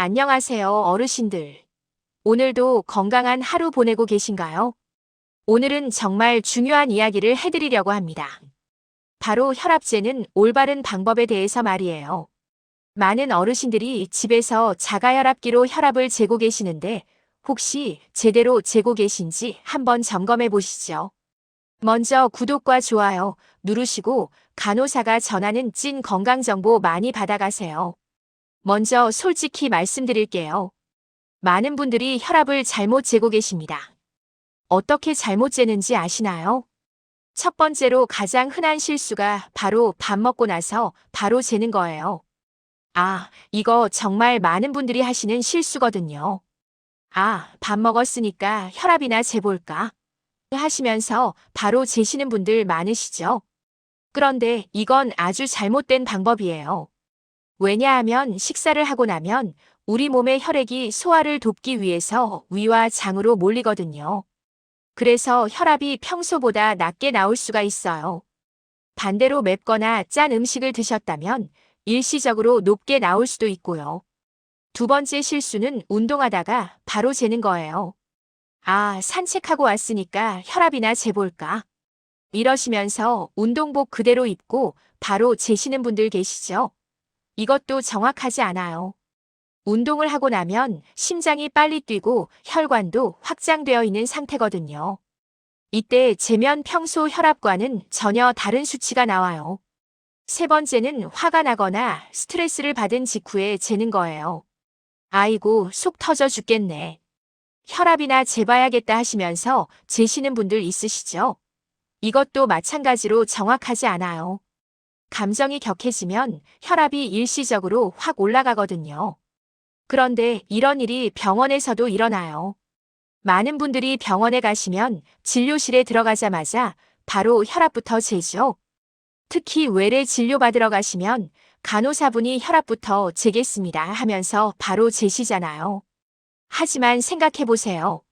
안녕하세요, 어르신들. 오늘도 건강한 하루 보내고 계신가요? 오늘은 정말 중요한 이야기를 해드리려고 합니다. 바로 혈압 재는 올바른 방법에 대해서 말이에요. 많은 어르신들이 집에서 자가혈압기로 혈압을 재고 계시는데 혹시 제대로 재고 계신지 한번 점검해 보시죠. 먼저 구독과 좋아요 누르시고 간호사가 전하는 찐 건강정보 많이 받아가세요. 먼저 솔직히 말씀드릴게요. 많은 분들이 혈압을 잘못 재고 계십니다. 어떻게 잘못 재는지 아시나요? 첫 번째로 가장 흔한 실수가 바로 밥 먹고 나서 바로 재는 거예요. 이거 정말 많은 분들이 하시는 실수거든요. 밥 먹었으니까 혈압이나 재볼까? 하시면서 바로 재시는 분들 많으시죠? 그런데 이건 아주 잘못된 방법이에요. 왜냐하면 식사를 하고 나면 우리 몸의 혈액이 소화를 돕기 위해서 위와 장으로 몰리거든요. 그래서 혈압이 평소보다 낮게 나올 수가 있어요. 반대로 맵거나 짠 음식을 드셨다면 일시적으로 높게 나올 수도 있고요. 두 번째 실수는 운동하다가 바로 재는 거예요. 산책하고 왔으니까 혈압이나 재볼까? 이러시면서 운동복 그대로 입고 바로 재시는 분들 계시죠? 이것도 정확하지 않아요. 운동을 하고 나면 심장이 빨리 뛰고 혈관도 확장되어 있는 상태거든요. 이때 재면 평소 혈압과는 전혀 다른 수치가 나와요. 세 번째는 화가 나거나 스트레스를 받은 직후에 재는 거예요. 아이고, 속 터져 죽겠네. 혈압이나 재봐야겠다 하시면서 재시는 분들 있으시죠? 이것도 마찬가지로 정확하지 않아요. 감정이 격해지면 혈압이 일시적으로 확 올라가거든요. 그런데 이런 일이 병원에서도 일어나요. 많은 분들이 병원에 가시면 진료실에 들어가자마자 바로 혈압부터 재죠. 특히 외래 진료받으러 가시면 간호사분이 혈압부터 재겠습니다 하면서 바로 재시잖아요. 하지만 생각해 보세요.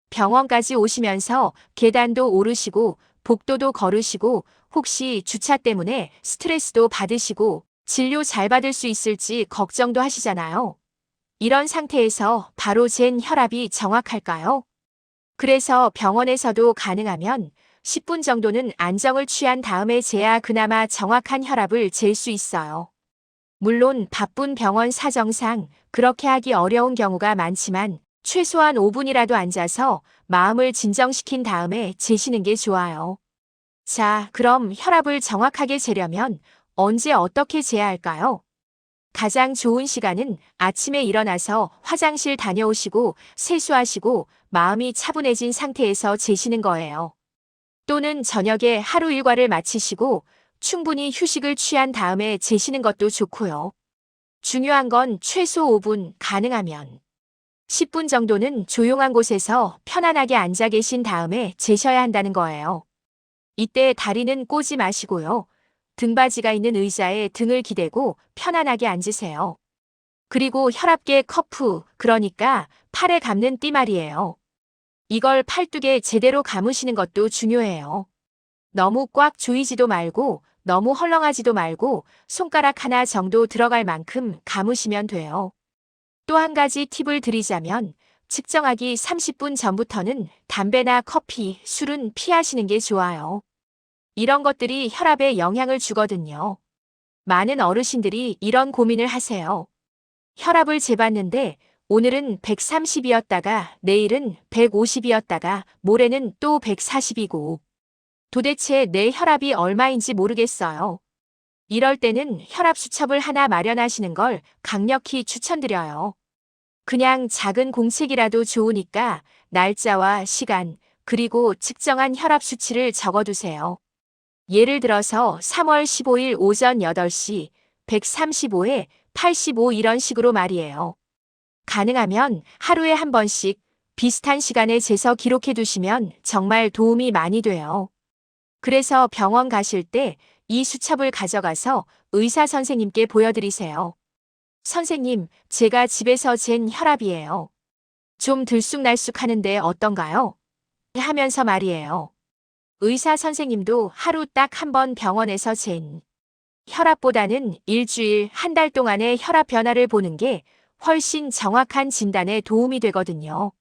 병원까지 오시면서 계단도 오르시고 복도도 걸으시고 혹시 주차 때문에 스트레스도 받으시고 진료 잘 받을 수 있을지 걱정도 하시잖아요. 이런 상태에서 바로 잰 혈압이 정확할까요? 그래서 병원에서도 가능하면 10분 정도는 안정을 취한 다음에 재야 그나마 정확한 혈압을 잴 수 있어요. 물론 바쁜 병원 사정상 그렇게 하기 어려운 경우가 많지만 최소한 5분이라도 앉아서 마음을 진정시킨 다음에 재시는 게 좋아요. 자, 그럼 혈압을 정확하게 재려면 언제 어떻게 재야 할까요? 가장 좋은 시간은 아침에 일어나서 화장실 다녀오시고 세수하시고 마음이 차분해진 상태에서 재시는 거예요. 또는 저녁에 하루 일과를 마치시고 충분히 휴식을 취한 다음에 재시는 것도 좋고요. 중요한 건 최소 5분, 가능하면 10분 정도는 조용한 곳에서 편안하게 앉아 계신 다음에 재셔야 한다는 거예요. 이때 다리는 꼬지 마시고요. 등받이가 있는 의자에 등을 기대고 편안하게 앉으세요. 그리고 혈압계 커프, 그러니까 팔에 감는 띠 말이에요. 이걸 팔뚝에 제대로 감으시는 것도 중요해요. 너무 꽉 조이지도 말고 너무 헐렁하지도 말고 손가락 하나 정도 들어갈 만큼 감으시면 돼요. 또 한 가지 팁을 드리자면 측정하기 30분 전부터는 담배나 커피, 술은 피하시는 게 좋아요. 이런 것들이 혈압에 영향을 주거든요. 많은 어르신들이 이런 고민을 하세요. 혈압을 재봤는데 오늘은 130이었다가 내일은 150이었다가 모레는 또 140이고 도대체 내 혈압이 얼마인지 모르겠어요. 이럴 때는 혈압 수첩을 하나 마련하시는 걸 강력히 추천드려요. 그냥 작은 공책이라도 좋으니까 날짜와 시간, 그리고 측정한 혈압 수치를 적어두세요. 예를 들어서 3월 15일 오전 8시, 135에 85 이런 식으로 말이에요. 가능하면 하루에 한 번씩 비슷한 시간에 재서 기록해 두시면 정말 도움이 많이 돼요. 그래서 병원 가실 때 이 수첩을 가져가서 의사 선생님께 보여드리세요. 선생님, 제가 집에서 잰 혈압이에요. 좀 들쑥날쑥 하는데 어떤가요? 하면서 말이에요. 의사 선생님도 하루 딱 한 번 병원에서 잰 혈압보다는 일주일, 한 달 동안의 혈압 변화를 보는 게 훨씬 정확한 진단에 도움이 되거든요.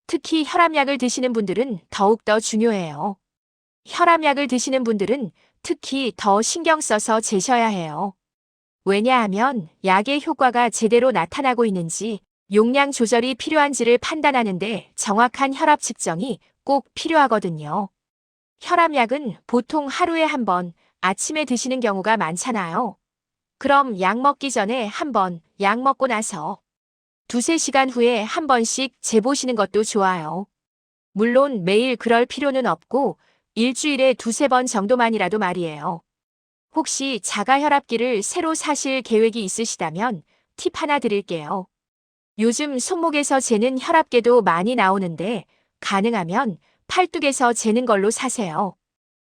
특히 혈압약을 드시는 분들은 더욱더 중요해요. 혈압약을 드시는 분들은 특히 더 신경 써서 재셔야 해요. 왜냐하면 약의 효과가 제대로 나타나고 있는지 용량 조절이 필요한지를 판단하는데 정확한 혈압 측정이 꼭 필요하거든요. 혈압약은 보통 하루에 한 번 아침에 드시는 경우가 많잖아요. 그럼 약 먹기 전에 한 번, 약 먹고 나서 두세 시간 후에 한 번씩 재보시는 것도 좋아요. 물론 매일 그럴 필요는 없고 일주일에 두세 번 정도만이라도 말이에요. 혹시 자가혈압기를 새로 사실 계획이 있으시다면 팁 하나 드릴게요. 요즘 손목에서 재는 혈압계도 많이 나오는데 가능하면 팔뚝에서 재는 걸로 사세요.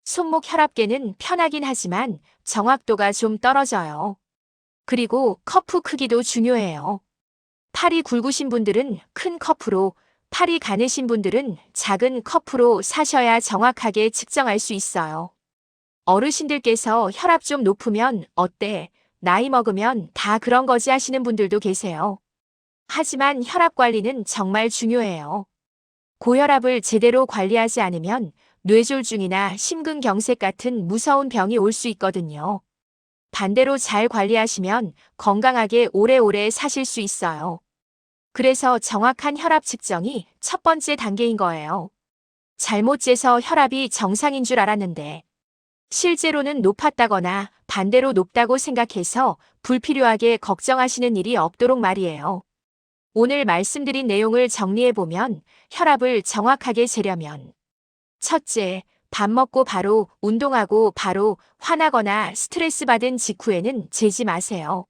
손목 혈압계는 편하긴 하지만 정확도가 좀 떨어져요. 그리고 커프 크기도 중요해요. 팔이 굵으신 분들은 큰 커프로, 팔이 가느신 분들은 작은 커프로 사셔야 정확하게 측정할 수 있어요. 어르신들께서 혈압 좀 높으면 어때? 나이 먹으면 다 그런 거지 하시는 분들도 계세요. 하지만 혈압 관리는 정말 중요해요. 고혈압을 제대로 관리하지 않으면 뇌졸중이나 심근경색 같은 무서운 병이 올 수 있거든요. 반대로 잘 관리하시면 건강하게 오래오래 사실 수 있어요. 그래서 정확한 혈압 측정이 첫 번째 단계인 거예요. 잘못 재서 혈압이 정상인 줄 알았는데 실제로는 높았다거나 반대로 높다고 생각해서 불필요하게 걱정하시는 일이 없도록 말이에요. 오늘 말씀드린 내용을 정리해보면 혈압을 정확하게 재려면 첫째, 밥 먹고 바로 운동하고 바로 화나거나 스트레스 받은 직후에는 재지 마세요.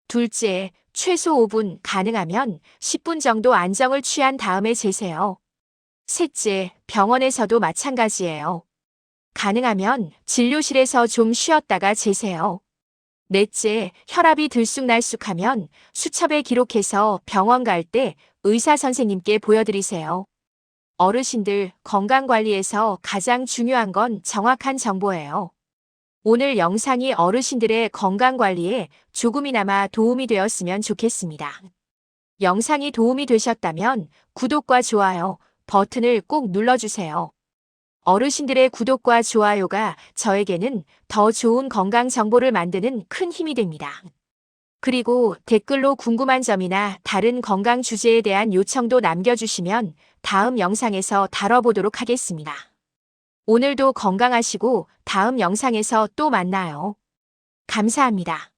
둘째, 최소 5분, 가능하면 10분 정도 안정을 취한 다음에 재세요. 셋째, 병원에서도 마찬가지예요. 가능하면 진료실에서 좀 쉬었다가 재세요. 넷째, 혈압이 들쑥날쑥하면 수첩에 기록해서 병원 갈 때 의사 선생님께 보여드리세요. 어르신들 건강관리에서 가장 중요한 건 정확한 정보예요. 오늘 영상이 어르신들의 건강관리에 조금이나마 도움이 되었으면 좋겠습니다. 영상이 도움이 되셨다면 구독과 좋아요 버튼을 꼭 눌러주세요. 어르신들의 구독과 좋아요가 저에게는 더 좋은 건강 정보를 만드는 큰 힘이 됩니다. 그리고 댓글로 궁금한 점이나 다른 건강 주제에 대한 요청도 남겨주시면 다음 영상에서 다뤄보도록 하겠습니다. 오늘도 건강하시고 다음 영상에서 또 만나요. 감사합니다.